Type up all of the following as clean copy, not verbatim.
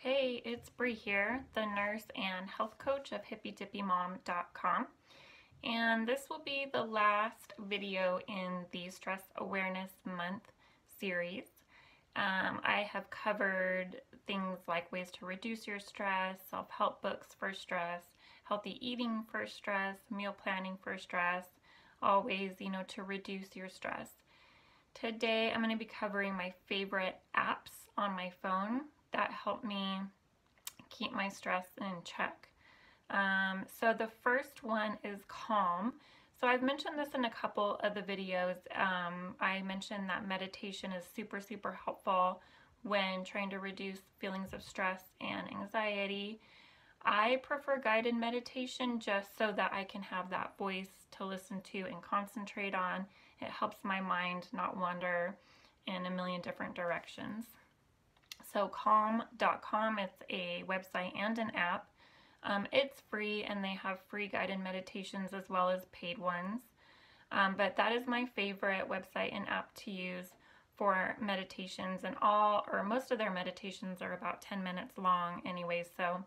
Hey, it's Bree here, the nurse and health coach of hippydippymom.com. And this will be the last video in the Stress Awareness Month series. I have covered things like ways to reduce your stress, self-help books for stress, healthy eating for stress, meal planning for stress, all ways, to reduce your stress. Today I'm going to be covering my favorite apps on my phone that help me keep my stress in check. So the first one is Calm. So I've mentioned this in a couple of the videos. I mentioned that meditation is super helpful when trying to reduce feelings of stress and anxiety. I prefer guided meditation just so that I can have that voice to listen to and concentrate on. It helps my mind not wander in a million different directions. So calm.com, it's a website and an app. It's free and they have free guided meditations as well as paid ones. But that is my favorite website and app to use for meditations, and most of their meditations are about 10 minutes long anyway, so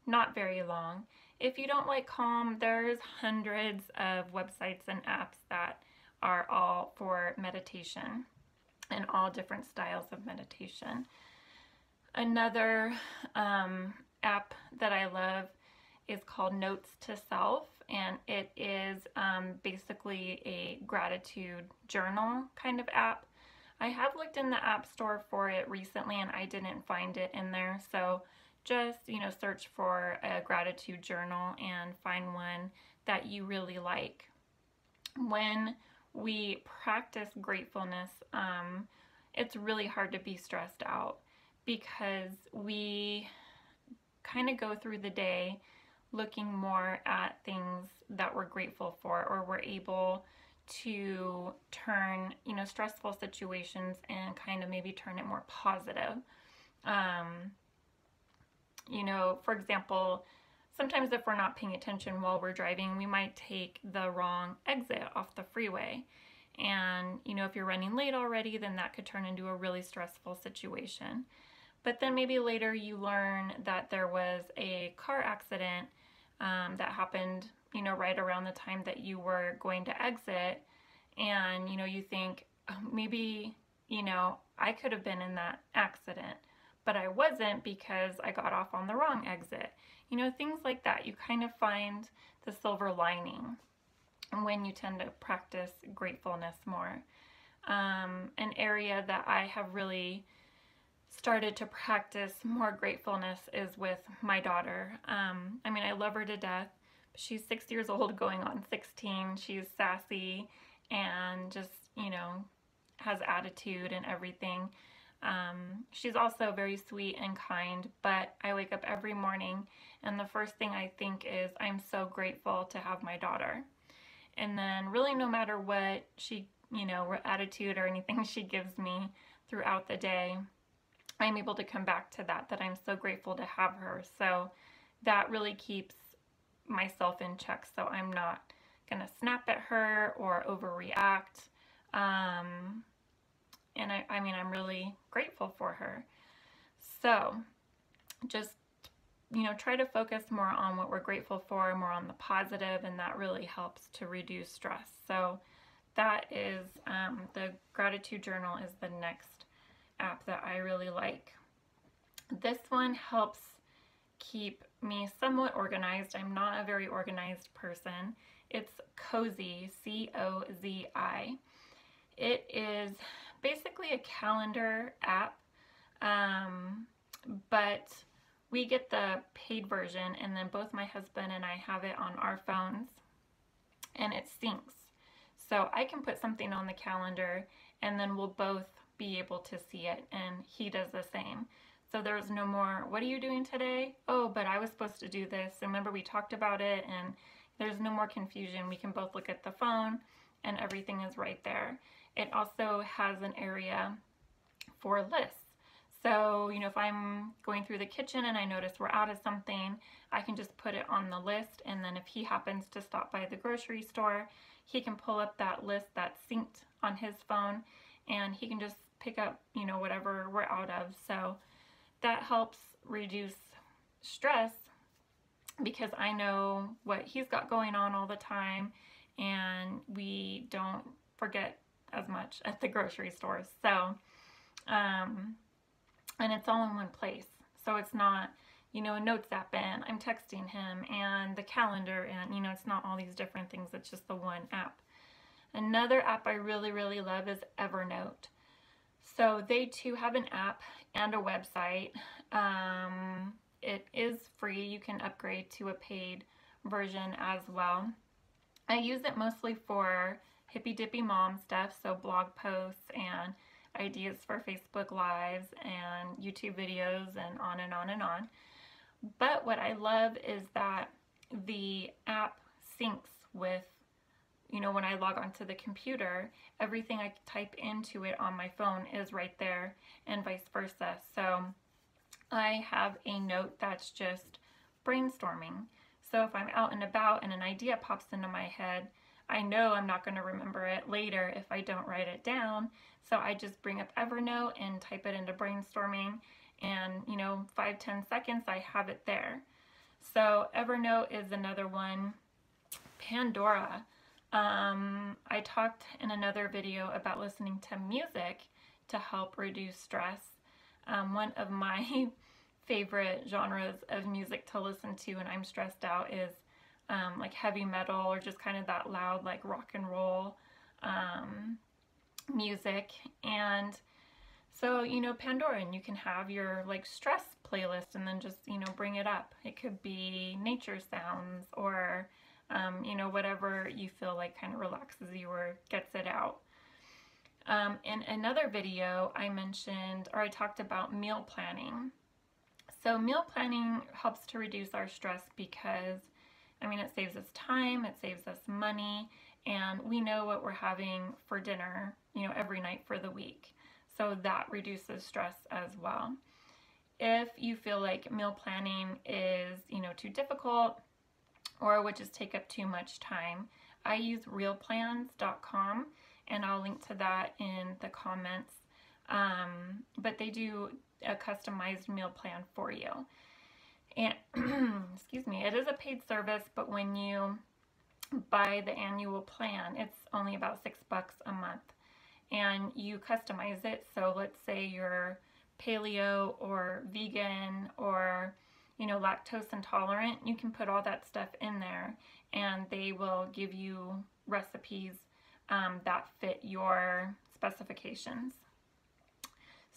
not very long. If you don't like Calm, there's hundreds of websites and apps that are all for meditation and all different styles of meditation. Another app that I love is called Notes to Self, and it is basically a gratitude journal kind of app. I have looked in the App Store for it recently and I didn't find it in there, so just search for a gratitude journal and find one that you really like. When we practice gratefulness, it's really hard to be stressed out because we kind of go through the day looking more at things that we're grateful for, or we're able to turn stressful situations and kind of maybe turn it more positive. For example, sometimes if we're not paying attention while we're driving, we might take the wrong exit off the freeway. And, if you're running late already, then that could turn into a really stressful situation. But then maybe later you learn that there was a car accident that happened, right around the time that you were going to exit. And, you think, oh, maybe, I could have been in that accident, but I wasn't because I got off on the wrong exit. Things like that. You kind of find the silver lining when you tend to practice gratefulness more. An area that I have really started to practice more gratefulness is with my daughter. I love her to death. She's 6 years old going on 16. She's sassy and just, has attitude and everything. She's also very sweet and kind, but I wake up every morning and the first thing I think is I'm so grateful to have my daughter. And then really no matter what she, attitude or anything she gives me throughout the day, I'm able to come back to that I'm so grateful to have her. So that really keeps myself in check, so I'm not gonna snap at her or overreact. And I'm really grateful for her. So just, try to focus more on what we're grateful for, more on the positive, and that really helps to reduce stress. So that is, the gratitude journal is the next app that I really like. This one helps keep me somewhat organized. I'm not a very organized person. It's Cozy, C-O-Z-I. It is basically a calendar app, but we get the paid version, and then both my husband and I have it on our phones, and it syncs. So I can put something on the calendar and then we'll both be able to see it, and he does the same. So there's no more, what are you doing today? Oh, but I was supposed to do this. Remember we talked about it, and there's no more confusion. We can both look at the phone and everything is right there. It also has an area for lists. So, if I'm going through the kitchen and I notice we're out of something, I can just put it on the list, and then if he happens to stop by the grocery store, he can pull up that list that's synced on his phone, and he can just pick up, whatever we're out of. So that helps reduce stress because I know what he's got going on all the time, and we don't forget as much at the grocery store. So, and it's all in one place. So it's not, you know, a notes app and I'm texting him and the calendar, and, you know, it's not all these different things. It's just the one app. Another app I really, really love is Evernote. So they too have an app and a website. It is free. You can upgrade to a paid version as well. I use it mostly for hippy dippy mom stuff, so blog posts and ideas for Facebook Lives and YouTube videos and on and on and on. But what I love is that the app syncs with, you know, when I log onto the computer, everything I type into it on my phone is right there, and vice versa. So I have a note that's just brainstorming. So if I'm out and about and an idea pops into my head, I know I'm not going to remember it later if I don't write it down. So I just bring up Evernote and type it into brainstorming, and, you know, 5-10 seconds, I have it there. So Evernote is another one. Pandora. I talked in another video about listening to music to help reduce stress. One of my favorite genres of music to listen to when I'm stressed out is like heavy metal, or just kind of that loud, like rock and roll music. And so, you know, Pandora, and you can have your like stress playlist and then just, you know, bring it up. It could be nature sounds, or you know, whatever you feel like kind of relaxes you or gets it out. In another video, I mentioned, or I talked about meal planning. So meal planning helps to reduce our stress because, I mean, it saves us time, it saves us money, and we know what we're having for dinner, you know, every night for the week. So that reduces stress as well. If you feel like meal planning is, you know, too difficult or would just take up too much time, I use realplans.com, and I'll link to that in the comments. But they do a customized meal plan for you. And excuse me, it is a paid service, but when you buy the annual plan, it's only about $6 a month, and you customize it. So let's say you're paleo or vegan or, you know, lactose intolerant, you can put all that stuff in there, and they will give you recipes that fit your specifications.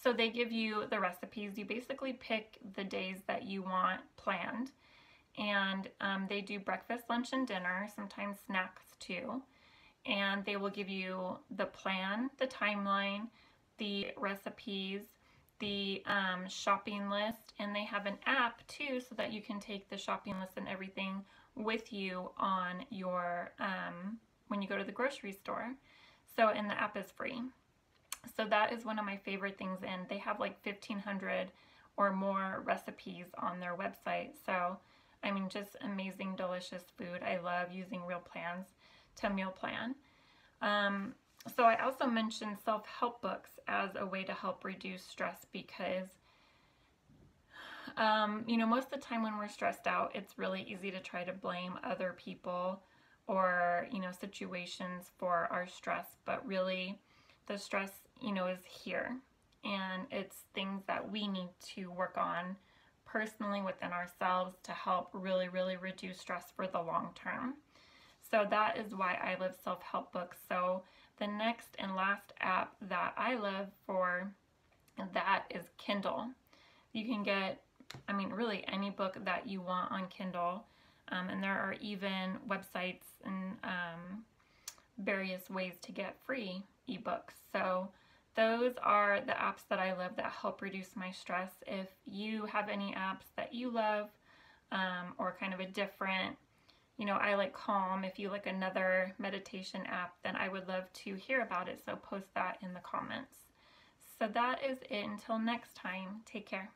So they give you the recipes. You basically pick the days that you want planned, and they do breakfast, lunch, and dinner, sometimes snacks too. And they will give you the plan, the timeline, the recipes, the shopping list, and they have an app too, so that you can take the shopping list and everything with you on your when you go to the grocery store. So, and the app is free. So that is one of my favorite things, and they have like 1,500 or more recipes on their website. So, I mean, just amazing, delicious food. I love using Real Plans to meal plan. So I also mentioned self-help books as a way to help reduce stress because, you know, most of the time when we're stressed out, it's really easy to try to blame other people or, you know, situations for our stress. But really, the stress, you know, is here, and it's things that we need to work on personally within ourselves to help really, really reduce stress for the long term. So that is why I love self-help books. So the next and last app that I love for that is Kindle. You can get, I mean, really any book that you want on Kindle. And there are even websites and various ways to get free ebooks. So those are the apps that I love that help reduce my stress. If you have any apps that you love, or kind of a different, you know, I like Calm. If you like another meditation app, then I would love to hear about it. So post that in the comments. So that is it. Until next time, take care.